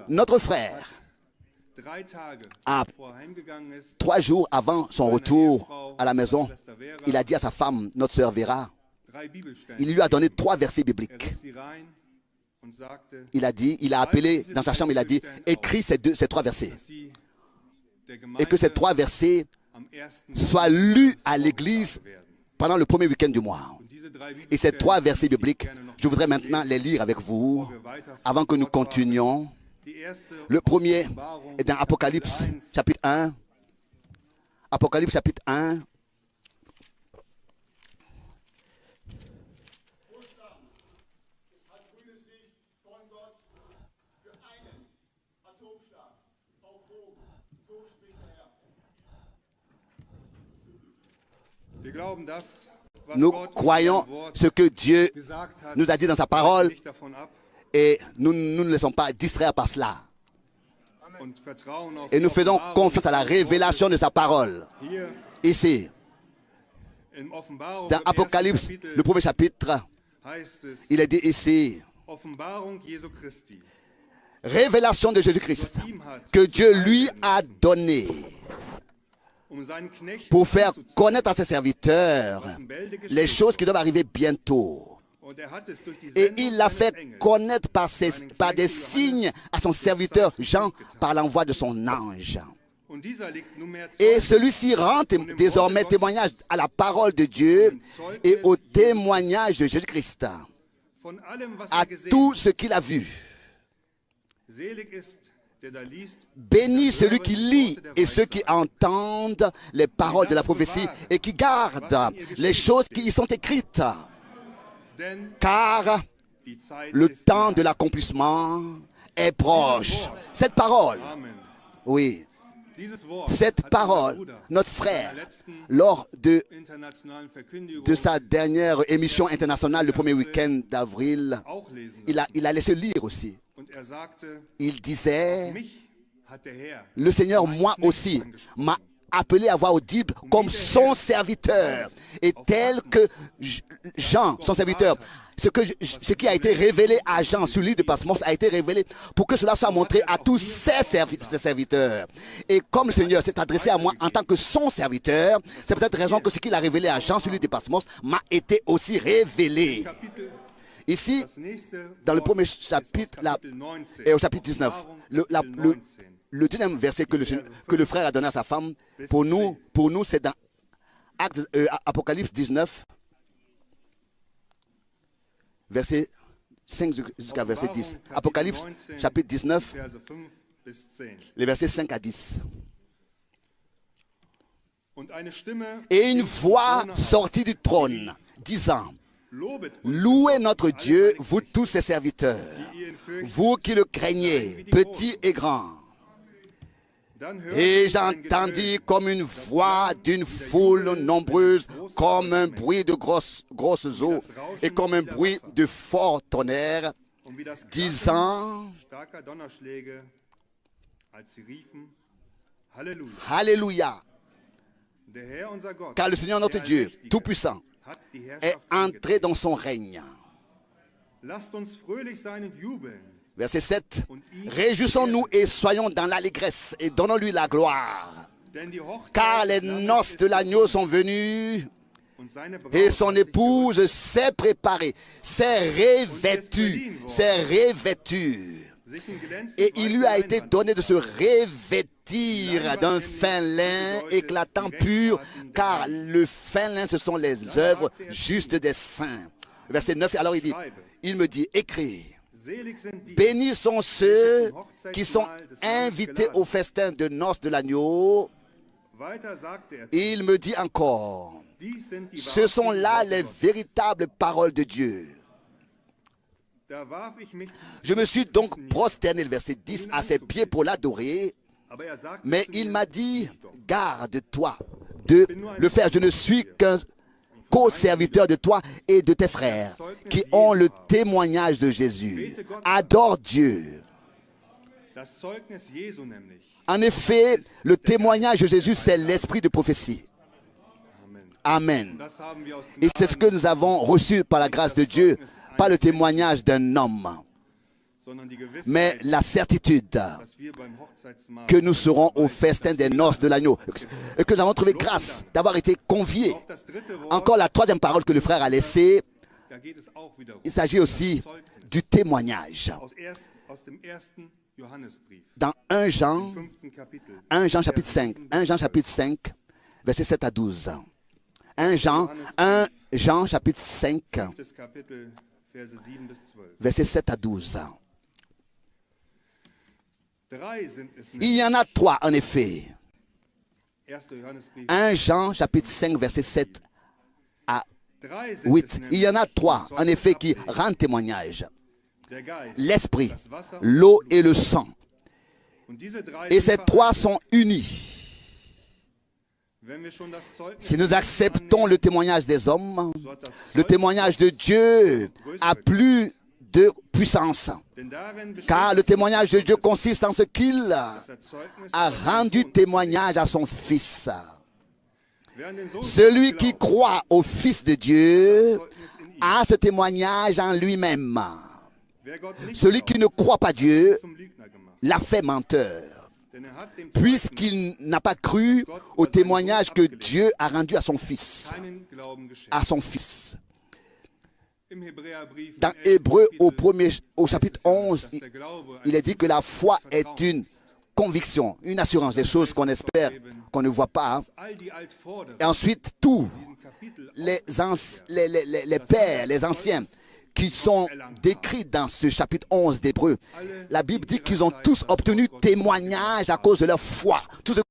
notre frère, 3 jours avant son retour à la maison, il a dit à sa femme, notre sœur Vera, il lui a donné 3 versets bibliques. Il a appelé dans sa chambre, il a dit, écris ces 3 versets. Et que ces 3 versets soient lus à l'église pendant le premier week-end du mois. Et ces 3 versets bibliques, je voudrais maintenant les lire avec vous avant que nous continuions. Le premier est dans Apocalypse chapitre 1. Apocalypse chapitre 1. Nous croyons ce que Dieu nous a dit dans sa parole et nous ne nous laissons pas distraire par cela. Et nous faisons confiance à la révélation de sa parole. Ici, dans Apocalypse, le premier chapitre, il est dit ici, révélation de Jésus-Christ, que Dieu lui a donné pour faire connaître à ses serviteurs les choses qui doivent arriver bientôt. Et il l'a fait connaître par des signes à son serviteur Jean par l'envoi de son ange. Et celui-ci rend désormais témoignage à la parole de Dieu et au témoignage de Jésus-Christ, à tout ce qu'il a vu. Béni celui qui lit et ceux qui entendent les paroles de la prophétie et qui gardent les choses qui y sont écrites. Car le temps de l'accomplissement est proche. Cette parole, oui, cette parole, notre frère, lors de sa dernière émission internationale, le premier week-end d'avril, il a laissé lire aussi. Il disait, le Seigneur, moi aussi, m'a appelé à voix audible comme son serviteur. Et tel que Jean, son serviteur, ce qui a été révélé à Jean sur l'île de Patmos a été révélé pour que cela soit montré à tous ses serviteurs. Et comme le Seigneur s'est adressé à moi en tant que son serviteur, c'est peut-être raison que ce qu'il a révélé à Jean sur l'île de Patmos m'a été aussi révélé. Ici, dans le premier chapitre, et au chapitre 19, le deuxième verset que le frère a donné à sa femme, pour nous c'est dans Apocalypse 19, verset 5 jusqu'à verset 10. Apocalypse chapitre 19, les versets 5 à 10. Et une voix sortit du trône, disant, louez notre Dieu, vous tous ses serviteurs, vous qui le craignez, petits et grands. Et j'entendis comme une voix d'une foule nombreuse, comme un bruit de grosses eaux et comme un bruit de fort tonnerre, disant, Alléluia, car le Seigneur notre Dieu, Tout-Puissant, est entré dans son règne. Verset 7. Réjouissons-nous et soyons dans l'allégresse et donnons-lui la gloire. Car les noces de l'agneau sont venues et son épouse s'est préparée, s'est revêtue. Et il lui a été donné de se revêtir d'un fin lin éclatant pur, car le fin lin, ce sont les œuvres justes des saints. Verset 9, alors il me dit, écris, bénis sont ceux qui sont invités au festin de noces de l'agneau. Il me dit encore, ce sont là les véritables paroles de Dieu. Je me suis donc prosterné, le verset 10, à ses pieds pour l'adorer. Mais il m'a dit, garde-toi de le faire. Je ne suis qu'un co-serviteur de toi et de tes frères qui ont le témoignage de Jésus. Adore Dieu. En effet, le témoignage de Jésus, c'est l'esprit de prophétie. Amen. Et c'est ce que nous avons reçu par la grâce de Dieu, pas le témoignage d'un homme. mais la certitude que nous serons au festin des noces de l'agneau, et que nous avons trouvé grâce d'avoir été conviés. Encore la troisième parole que le frère a laissée, il s'agit aussi du témoignage. Dans 1 Jean chapitre 5, 1 Jean chapitre 5, versets 7 à 12. 1 Jean chapitre 5, versets 7 à 12. Il y en a 3 en effet. 1 Jean chapitre 5, verset 7 à 8. Il y en a 3 en effet qui rendent témoignage. L'esprit, l'eau et le sang. Et ces 3 sont unis. Si nous acceptons le témoignage des hommes, le témoignage de Dieu a plus de puissance. Car le témoignage de Dieu consiste en ce qu'il a rendu témoignage à son Fils. Celui qui croit au Fils de Dieu a ce témoignage en lui-même. Celui qui ne croit pas Dieu l'a fait menteur, puisqu'il n'a pas cru au témoignage que Dieu a rendu à son Fils. Dans Hébreux, au chapitre 11, il est dit que la foi est une conviction, une assurance des choses qu'on espère, qu'on ne voit pas. Et ensuite, tous les pères, les anciens, qui sont décrits dans ce chapitre 11 d'Hébreux, la Bible dit qu'ils ont tous obtenu témoignage à cause de leur foi. Tout ce